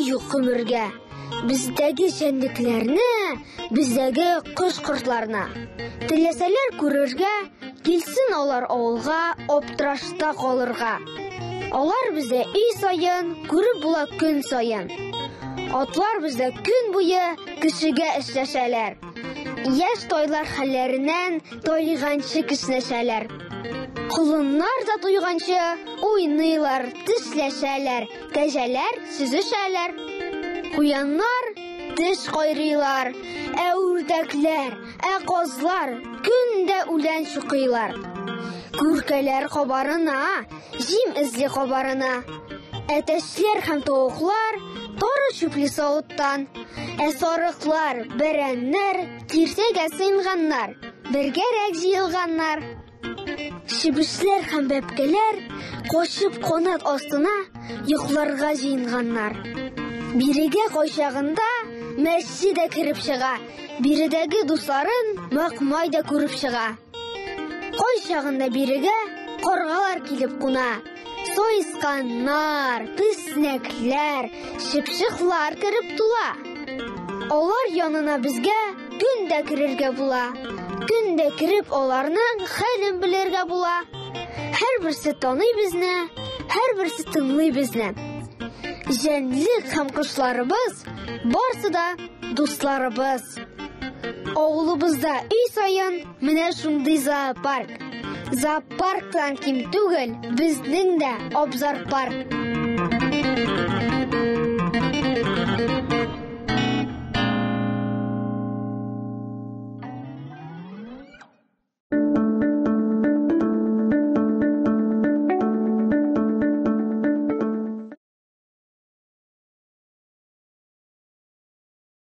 юк гомергә. Бездәге җәнлекләрне, бездәге кош-кортларны. Теләсәләр күрергә, килсен алар авылга, аптырашта калырга. Алар бездә үй саен, күреп була көн саен. Атлар бездә көн буе кешегә эшләшәләр. Яшь тойлар хәлләреннән тойганчы кешнәшәләр. Кулыннар да туйганчы уйныйлар, тешләшәләр, кәҗәләр сүзешәләр. Куяннар теш кайрыйлар, үрдәкләр, казлар көндә үлән чукыйлар. Күркәләр кабарына, җим эзли кабарына. Әтәчләр һәм тавыклар тары чүпле савыттан. Сарыклар, бәрәннәр тирсәгә сыйнганнар, бергәрәк җыелганнар. Чебешләр һәм бәбкәләр кошып канат астына йокларга җыенганнар. Бирегә кайчагында мәче дә кирип чыга, биредәге дусларын макмай да күреп чыга. Кайчагында бирегә каргалар килеп куна. Сойсканнар, песнәкләр, чыпчыклар кирип тула. Алар янына безгә көндә кирергә була. Көндә кирип аларның хәлен белергә була. Һәрберсе таный безне, һәрберсе тыңлый безне. Җәнлек һәм кошларыбыз барсы да дусларыбыз. Авылыбызда үй саен менә шундый зоопарк. Зоопарктан ким түгел, безнең дә абзар парк.